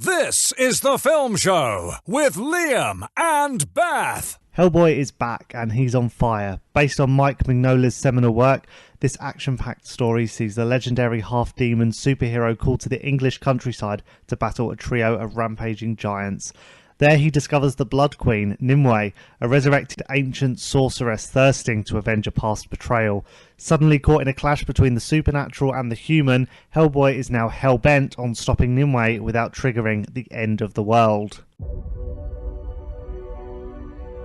This is The Film Show with Liam and Beth. Hellboy is back and he's on fire. Based on Mike Mignola's seminal work, this action-packed story sees the legendary half-demon superhero called to the English countryside to battle a trio of rampaging giants. There he discovers the Blood Queen, Nimue, a resurrected ancient sorceress thirsting to avenge a past betrayal. Suddenly caught in a clash between the supernatural and the human, Hellboy is now hell-bent on stopping Nimue without triggering the end of the world.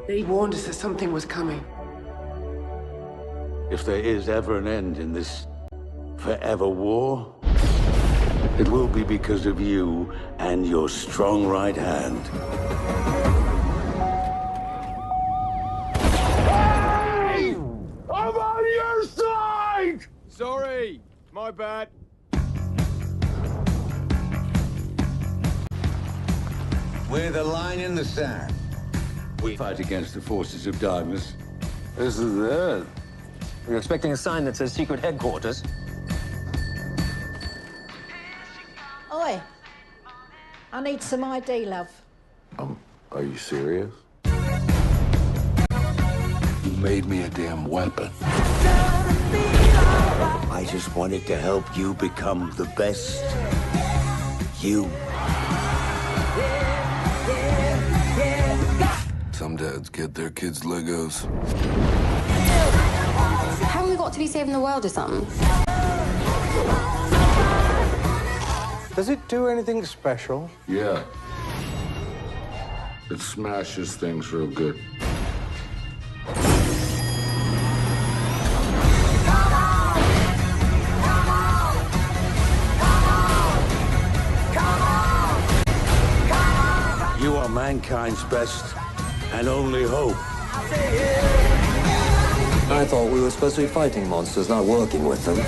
They warned us that something was coming. If there is ever an end in this forever war, it will be because of you and your strong right hand. Hey! I'm on your side! Sorry, my bad. We're the line in the sand. We fight against the forces of darkness. This is it. You're expecting a sign that says secret headquarters? Oi, I need some ID, love. Are you serious? You made me a damn weapon. I just wanted to help you become the best you. Some dads get their kids Legos. Haven't we got to be saving the world or something? Does it do anything special? Yeah. It smashes things real good. You are mankind's best and only hope. I thought we were supposed to be fighting monsters, not working with them.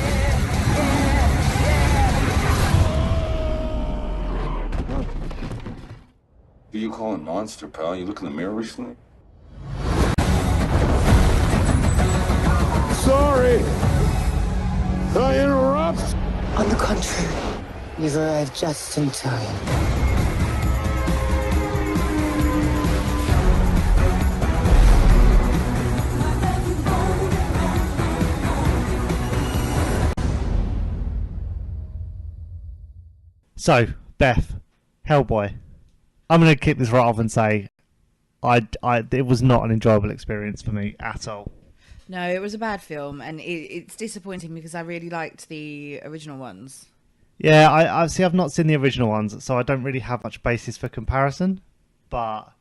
Who you calling monster, pal? You look in the mirror recently? Sorry! I interrupt! On the contrary, you've arrived just in time. So, Beth, Hellboy. I'm going to kick this right off and say it was not an enjoyable experience for me at all. No, it was a bad film, and it's disappointing because I really liked the original ones. Yeah, I've not seen the original ones, so I don't really have much basis for comparison. But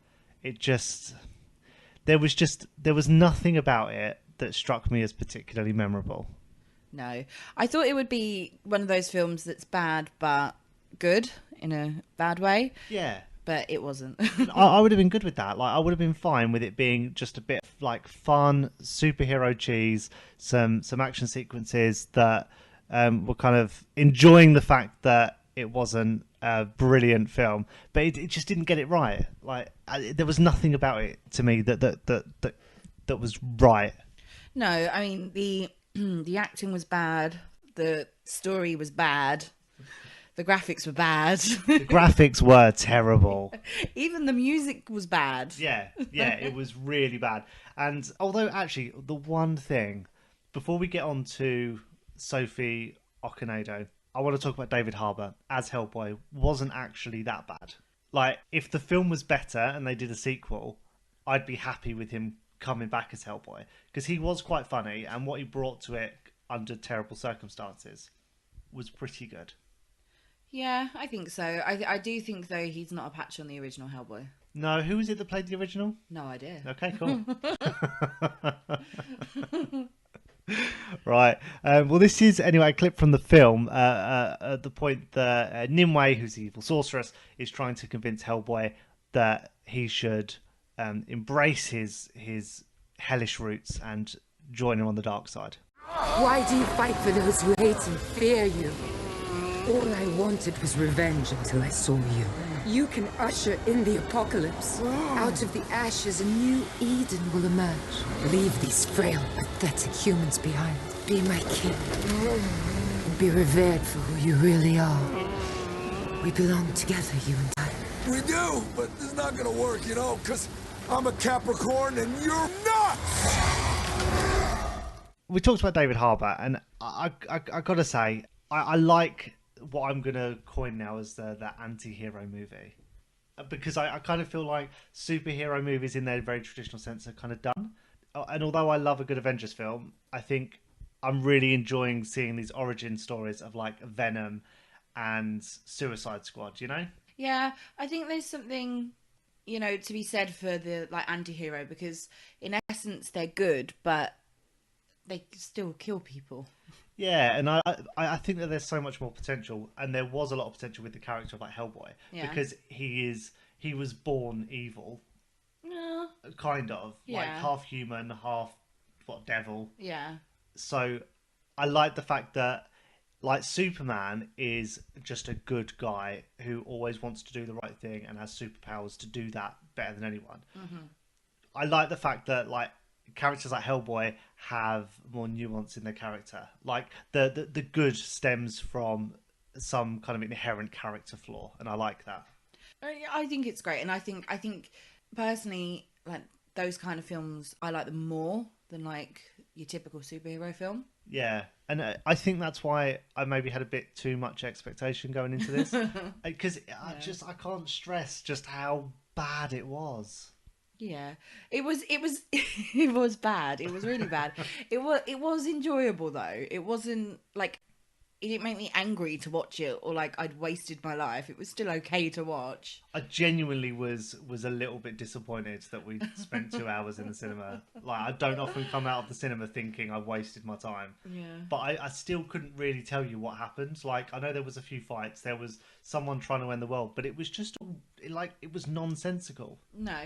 there was nothing about it that struck me as particularly memorable. No, I thought it would be one of those films that's bad but good in a bad way. Yeah. But it wasn't. I would have been good with that. Like, I would have been fine with it being just a bit like fun superhero cheese, some action sequences that were kind of enjoying the fact that it wasn't a brilliant film, but it just didn't get it right. Like, there was nothing about it to me that was right. No, I mean the acting was bad, the story was bad. The graphics were bad. The graphics were terrible. Even the music was bad. Yeah, it was really bad. And although actually the one thing, before we get on to Sophie Okonedo, I want to talk about David Harbour as Hellboy wasn't actually that bad. Like, if the film was better and they did a sequel, I'd be happy with him coming back as Hellboy. Because he was quite funny, and what he brought to it under terrible circumstances was pretty good. Yeah, I think so. I do think, though, he's not a patch on the original Hellboy. No, who was it that played the original? No idea. Okay, cool. Right. Well, this is, anyway, a clip from the film at the point that Nimue, who's the evil sorceress, is trying to convince Hellboy that he should embrace his hellish roots and join him on the dark side. Why do you fight for those who hate and fear you? All I wanted was revenge until I saw you. You can usher in the apocalypse. Out of the ashes, a new Eden will emerge. Leave these frail, pathetic humans behind. Be my king. And be revered for who you really are. We belong together, you and I. We do, but this is not gonna work, you know, because I'm a Capricorn and you're not! We talked about David Harbour, and I gotta say, I like what I'm gonna coin now as the anti-hero movie. Because I kind of feel like superhero movies in their very traditional sense are kind of done. And although I love a good Avengers film, I think I'm really enjoying seeing these origin stories of like Venom and Suicide Squad, you know? Yeah, I think there's something, you know, to be said for the like anti-hero, because in essence they're good, but they still kill people. Yeah, and I think that there's so much more potential, and there was a lot of potential with the character of like Hellboy, because he was born evil, kind of like half human, half devil. Yeah. So I like the fact that like Superman is just a good guy who always wants to do the right thing and has superpowers to do that better than anyone. Mm-hmm. I like the fact that like characters like Hellboy have more nuance in their character. Like the good stems from some kind of inherent character flaw, and I like that. I think it's great, and I think personally, like those kind of films, I like them more than like your typical superhero film. Yeah, and I think that's why I maybe had a bit too much expectation going into this, because I can't stress just how bad it was. Yeah, it was it was bad. It was really bad. It was enjoyable though. It wasn't like, it didn't make me angry to watch it or like I'd wasted my life. It was still okay to watch. I genuinely was a little bit disappointed that we spent 2 hours in the cinema. Like, I don't often come out of the cinema thinking I've wasted my time. Yeah. But I still couldn't really tell you what happened. Like, I know there was a few fights. There was someone trying to end the world, but it was just like, it was nonsensical. No,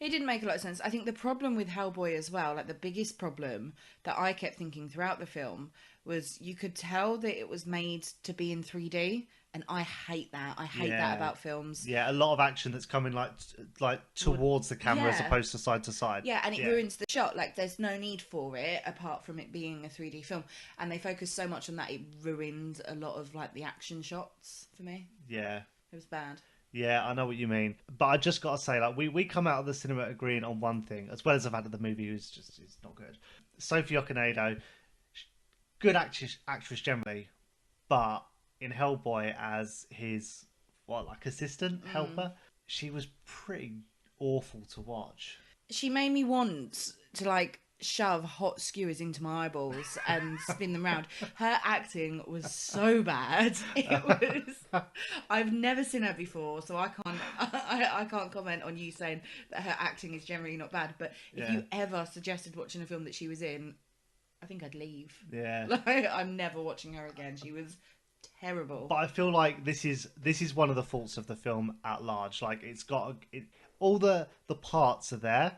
it didn't make a lot of sense. I think the problem with Hellboy as well, like the biggest problem that I kept thinking throughout the film, was you could tell that it was made to be in 3D, and I hate that. I hate that about films. Yeah, a lot of action that's coming like towards the camera as opposed to side. Yeah, and it ruins the shot. Like, there's no need for it apart from it being a 3D film, and they focused so much on that it ruined a lot of like the action shots for me. Yeah, it was bad. Yeah, I know what you mean, but I just gotta say, like, we come out of the cinema agreeing on one thing, as well as the fact that the movie is not good. Sophie Okonedo, good actress generally, but in Hellboy as his assistant helper, she was pretty awful to watch. She made me want to like shove hot skewers into my eyeballs and spin them round. Her acting was so bad. It was. I've never seen her before, so I can't comment on you saying that her acting is generally not bad. But if you ever suggested watching a film that she was in, I think I'd leave. Yeah. Like, I'm never watching her again. She was terrible. But I feel like this is one of the faults of the film at large. Like, it's got all the parts are there,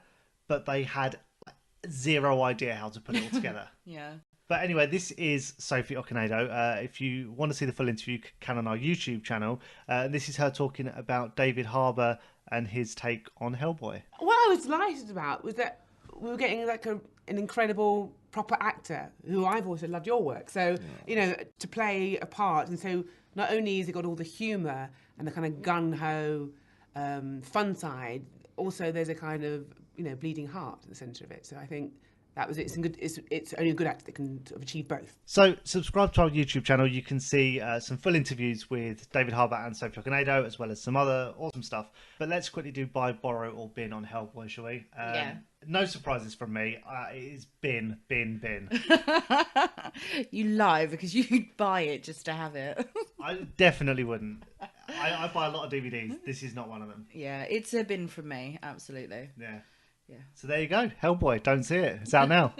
but they had zero idea how to put it all together. Yeah. But anyway, this is Sophie Okonedo. If you want to see the full interview, you can on our YouTube channel. This is her talking about David Harbour and his take on Hellboy. What I was delighted about was that we were getting like an incredible proper actor who I've also loved your work. So, you know, to play a part. And so not only has it got all the humour and the kind of gung-ho fun side, also there's a kind of, you know, bleeding heart at the centre of it. So I think that was it. It's only a good actor that can sort of achieve both. So subscribe to our YouTube channel. You can see some full interviews with David Harbour and Sophie Okonedo, as well as some other awesome stuff. But let's quickly do buy, borrow, or bin on Hellboy, shall we? Yeah. No surprises from me. It's bin. You lie because you'd buy it just to have it. I definitely wouldn't. I buy a lot of DVDs. This is not one of them. Yeah, it's a bin from me. Absolutely. Yeah. Yeah. So there you go. Hellboy. Don't see it. It's out now.